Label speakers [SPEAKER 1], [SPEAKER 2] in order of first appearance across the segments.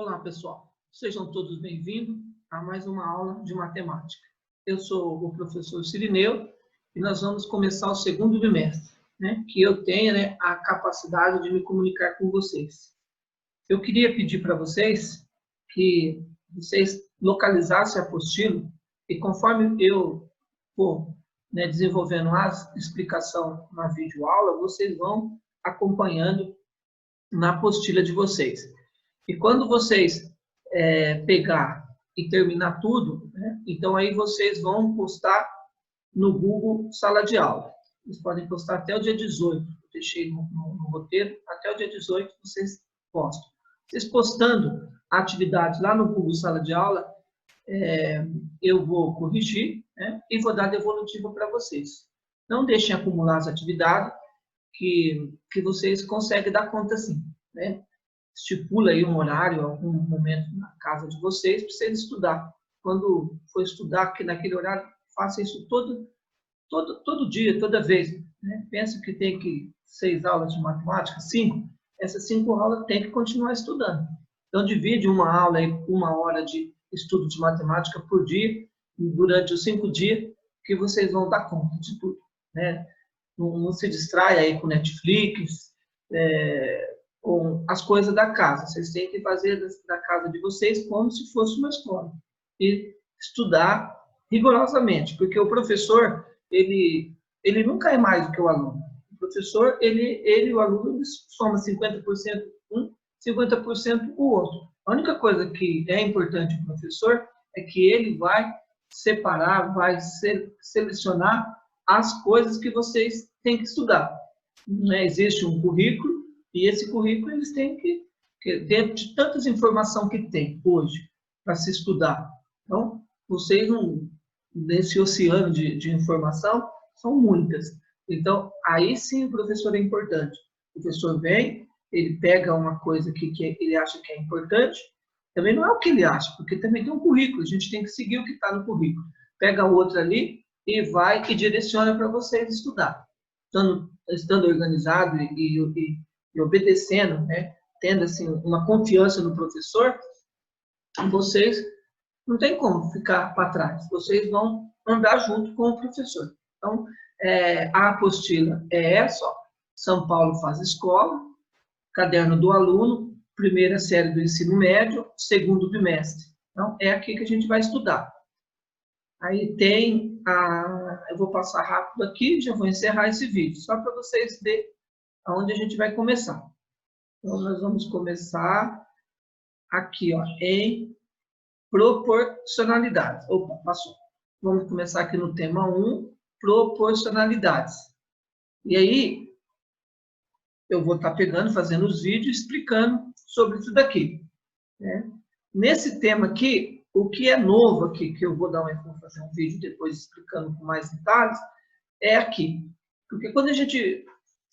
[SPEAKER 1] Olá, pessoal. Sejam todos bem-vindos a mais uma aula de matemática. Eu sou o professor Cirineu e nós vamos começar o segundo bimestre, que eu tenha a capacidade de me comunicar com vocês. Eu queria pedir para vocês que vocês localizassem a apostila e conforme eu for desenvolvendo a explicação na videoaula, vocês vão acompanhando na apostila de vocês. E quando vocês pegar e terminar tudo, então aí vocês vão postar no Google Sala de Aula. Vocês podem postar até o dia 18, eu deixei no roteiro, até o dia 18 vocês postam. Vocês postando a atividade lá no Google Sala de Aula, eu vou corrigir e vou dar devolutiva para vocês. Não deixem acumular as atividades, que vocês conseguem dar conta sim, Estipula aí um horário, algum momento na casa de vocês, para vocês estudar. Quando for estudar aqui naquele horário, faça isso todo dia, toda vez. Pensa que tem 6 aulas de matemática, 5. Essas 5 aulas tem que continuar estudando. Então, divide uma aula aí, 1 hora de estudo de matemática por dia, durante os 5 dias, que vocês vão dar conta de tudo. Não se distraia aí com Netflix, com as coisas da casa. Vocês têm que fazer da casa de vocês como se fosse uma escola. E estudar rigorosamente, porque o professor, ele nunca é mais do que o aluno. O professor, ele e o aluno, eles somam 50% um, 50% o outro. A única coisa que é importante para o professor é que ele vai separar, vai selecionar as coisas que vocês têm que estudar. Existe um currículo, e esse currículo eles têm que dentro de tantas informações que tem hoje para se estudar. Então, vocês, nesse oceano de informação, são muitas. Então, aí sim o professor é importante. O professor vem, ele pega uma coisa que ele acha que é importante, também não é o que ele acha, porque também tem um currículo, a gente tem que seguir o que está no currículo. Pega outro ali e vai e direciona para vocês estudar. Estando organizado e obedecendo, tendo assim, uma confiança no professor, vocês não tem como ficar para trás, vocês vão andar junto com o professor. Então, a apostila é essa, ó, São Paulo faz escola, caderno do aluno, primeira série do ensino médio, segundo bimestre. Então, é aqui que a gente vai estudar. Aí tem eu vou passar rápido aqui, já vou encerrar esse vídeo, só para vocês verem aonde a gente vai começar. Então, nós vamos começar aqui, ó, em proporcionalidades. Opa, passou. Vamos começar aqui no tema 1, proporcionalidades. E aí, eu vou estar pegando, fazendo os vídeos, explicando sobre isso daqui. Nesse tema aqui, o que é novo aqui, que eu vou fazer um vídeo depois explicando com mais detalhes, é aqui. Porque quando a gente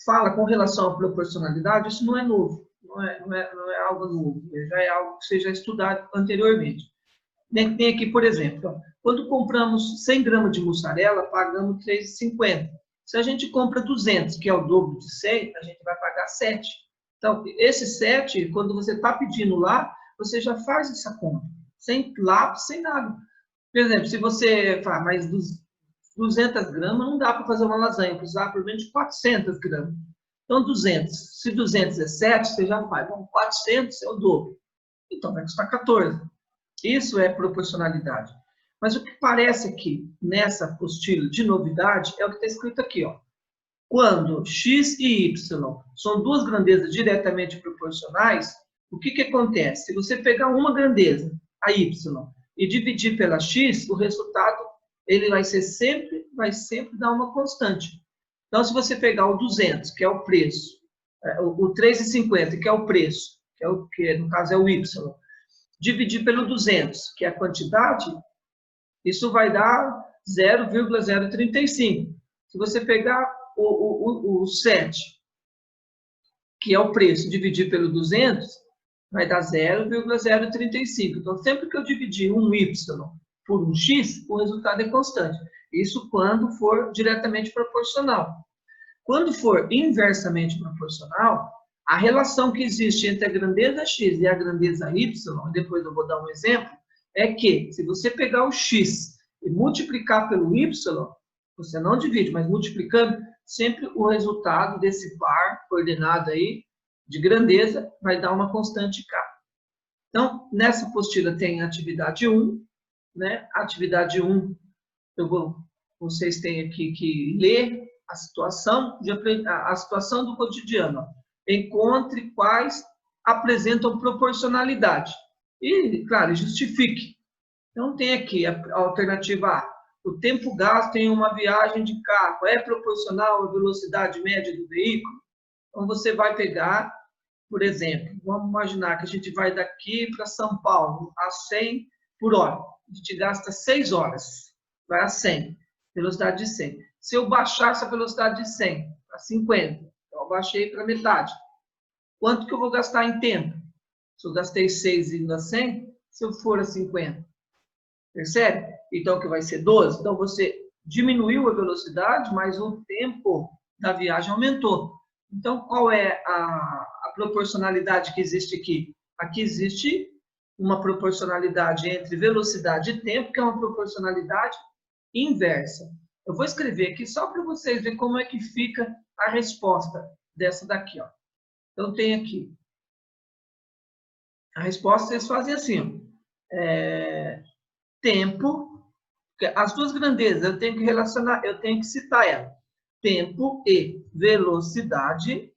[SPEAKER 1] fala com relação à proporcionalidade, isso não é novo, não é algo novo, já é algo que você já estudado anteriormente. Tem aqui, por exemplo, quando compramos 100 gramas de mussarela, pagamos R$ 3,50. Se a gente compra 200, que é o dobro de 100, a gente vai pagar 7. Então, esse 7, quando você está pedindo lá, você já faz essa conta, sem lápis, sem nada. Por exemplo, se você fala, mas 200 gramas não dá para fazer uma lasanha, precisava pelo menos de 400 gramas. Então, 200. Se 200 é 7, você já faz. Bom, 400 é o dobro. Então, vai custar 14. Isso é proporcionalidade. Mas o que parece aqui, nessa apostila de novidade, é o que está escrito aqui, ó. Quando x e y são duas grandezas diretamente proporcionais, o que acontece? Se você pegar uma grandeza, a y, e dividir pela x, o resultado ele vai sempre dar uma constante. Então, se você pegar o 200, que é o preço, o 3,50, que é o preço, que no caso é o y, dividir pelo 200, que é a quantidade, isso vai dar 0,035. Se você pegar o 7, que é o preço, dividir pelo 200, vai dar 0,035. Então, sempre que eu dividir um y por um x, o resultado é constante. Isso quando for diretamente proporcional. Quando for inversamente proporcional, A relação que existe entre a grandeza x e a grandeza y, depois eu vou dar um exemplo, é que se você pegar o x e multiplicar pelo y, você não divide, mas multiplicando, sempre o resultado desse par coordenado aí de grandeza vai dar uma constante k. Então, nessa apostila tem a atividade 1, né? A atividade 1, vocês têm aqui que ler a situação do cotidiano. Encontre quais apresentam proporcionalidade. E, claro, justifique. Então, tem aqui a alternativa A. O tempo gasto em uma viagem de carro é proporcional à velocidade média do veículo? Então, você vai pegar, por exemplo, vamos imaginar que a gente vai daqui para São Paulo a 100 por hora. A gente gasta 6 horas, vai a 100, velocidade de 100. Se eu baixar essa velocidade de 100 para 50, então eu baixei para metade. Quanto que eu vou gastar em tempo? Se eu gastei 6 indo a 100, se eu for a 50. Percebe? Então, que vai ser 12. Então, você diminuiu a velocidade, mas o tempo da viagem aumentou. Então, qual é a proporcionalidade que existe aqui? Aqui existe uma proporcionalidade entre velocidade e tempo, que é uma proporcionalidade inversa. Eu vou escrever aqui só para vocês verem como é que fica a resposta dessa daqui, ó. Então, tem aqui. A resposta vocês fazem assim, tempo, as duas grandezas, eu tenho que relacionar, eu tenho que citar ela. Tempo e velocidade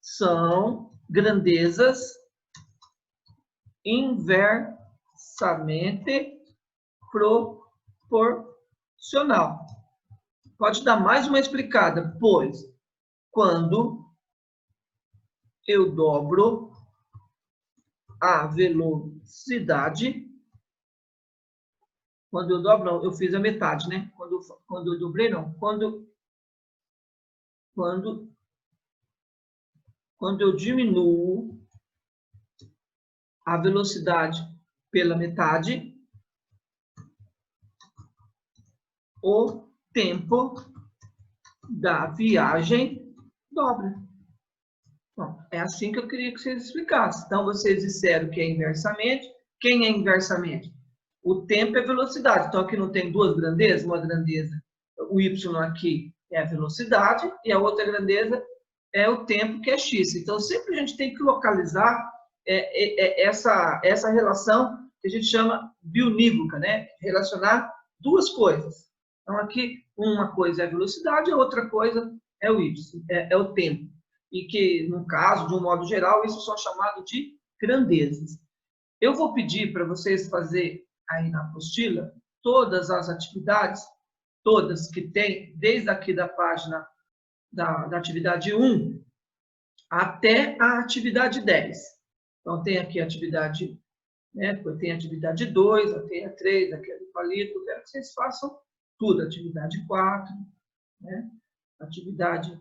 [SPEAKER 1] são grandezas inversamente proporcional. Pode dar mais uma explicada, pois quando eu dobro a velocidade, quando eu dobro, não, eu fiz a metade, né? Quando eu dobrei, não. Quando eu diminuo a velocidade pela metade, o tempo da viagem dobra. Bom, é assim que eu queria que vocês explicassem. Então, vocês disseram que é inversamente. Quem é inversamente? O tempo é velocidade. Então, aqui não tem duas grandezas? Uma grandeza, o y aqui é a velocidade, e a outra grandeza é o tempo, que é x. Então, sempre a gente tem que localizar essa relação que a gente chama biunívoca, né? Relacionar duas coisas. Então, aqui, uma coisa é a velocidade, a outra coisa é o y, é o tempo. E que, no caso, de um modo geral, isso são chamados de grandezas. Eu vou pedir para vocês fazer aí na apostila todas as atividades, todas que tem, desde aqui da página da atividade 1 até a atividade 10. Então, tem aqui a atividade, né, tem a atividade 2, tem a 3, aqui é do palito, eu quero que vocês façam tudo, atividade 4, né, atividade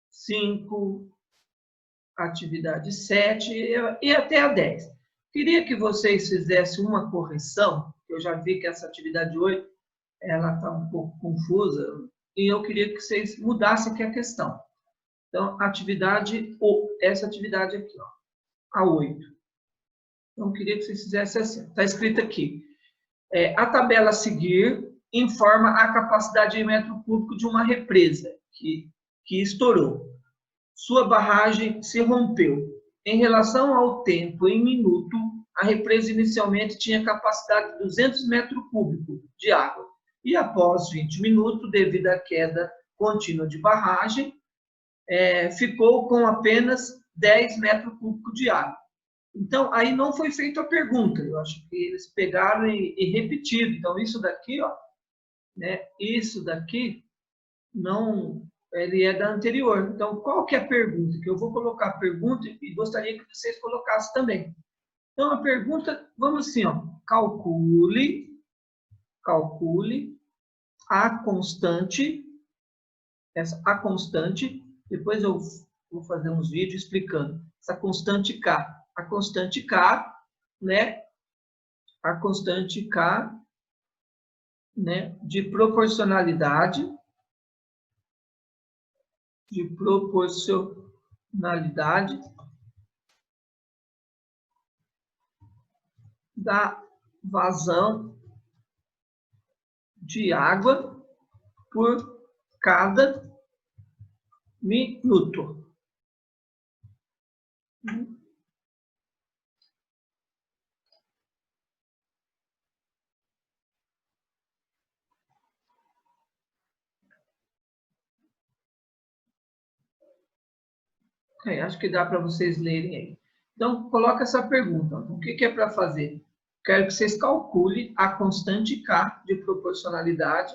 [SPEAKER 1] 5, atividade 7 e até a 10. Queria que vocês fizessem uma correção, eu já vi que essa atividade 8 ela está um pouco confusa, e eu queria que vocês mudassem aqui a questão. Então, essa atividade aqui, ó, a 8. Então, eu queria que vocês fizessem assim. Está escrito aqui, a tabela a seguir informa a capacidade em metro cúbico de uma represa que estourou. Sua barragem se rompeu. Em relação ao tempo em minuto, a represa inicialmente tinha capacidade de 200 metros cúbicos de água. E após 20 minutos, devido à queda contínua de barragem, ficou com apenas 10 metros cúbicos de água. Então, aí não foi feita a pergunta. Eu acho que eles pegaram e repetiram. Então, isso daqui, ó, né, isso daqui não... ele é da anterior. Então, qual que é a pergunta? Que eu vou colocar a pergunta e gostaria que vocês colocassem também. Então, a pergunta, vamos assim, ó, calcule a constante, a constante, depois eu vou fazer uns vídeos explicando, essa constante K. A constante K, né, a constante K, né, de proporcionalidade, proporcionalidade da vazão de água por cada minuto. Acho que dá para vocês lerem aí. Então, coloca essa pergunta. O que é para fazer? Quero que vocês calculem a constante K de proporcionalidade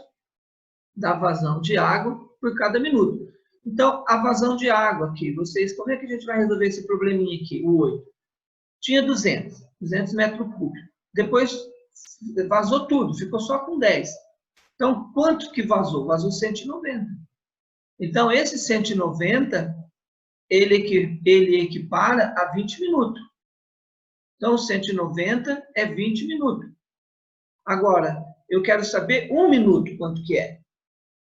[SPEAKER 1] da vazão de água por cada minuto. Então, a vazão de água aqui, como é que a gente vai resolver esse probleminha aqui, o 8? Tinha 200 metros cúbicos. Depois vazou tudo, ficou só com 10. Então, quanto que vazou? Vazou 190. Então, esse 190, ele equipara a 20 minutos. Então, 190 é 20 minutos. Agora, eu quero saber 1 minuto quanto que é.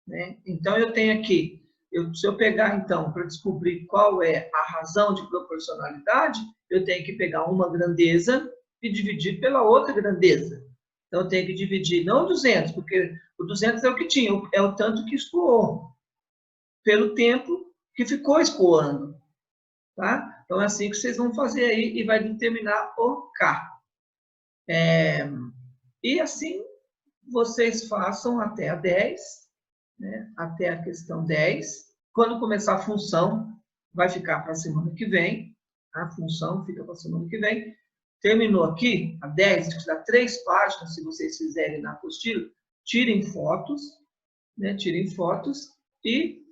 [SPEAKER 1] Né? Então, eu tenho aqui, se eu pegar, então, para descobrir qual é a razão de proporcionalidade, eu tenho que pegar uma grandeza e dividir pela outra grandeza. Então, eu tenho que dividir, não 200, porque o 200 é o que tinha, é o tanto que escoou, pelo tempo que ficou escoando. Tá? Então, é assim que vocês vão fazer aí e vai determinar o K. E assim, vocês façam até a 10, né? Até a questão 10. Quando começar a função, vai ficar para a semana que vem. A função fica para a semana que vem. Terminou aqui, a 10, que dá 3 páginas, se vocês fizerem na apostila, tirem fotos, né? Tirem fotos e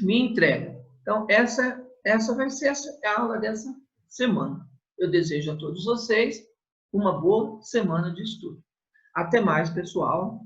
[SPEAKER 1] me entregam. Então, essa vai ser a aula dessa semana. Eu desejo a todos vocês uma boa semana de estudo. Até mais, pessoal.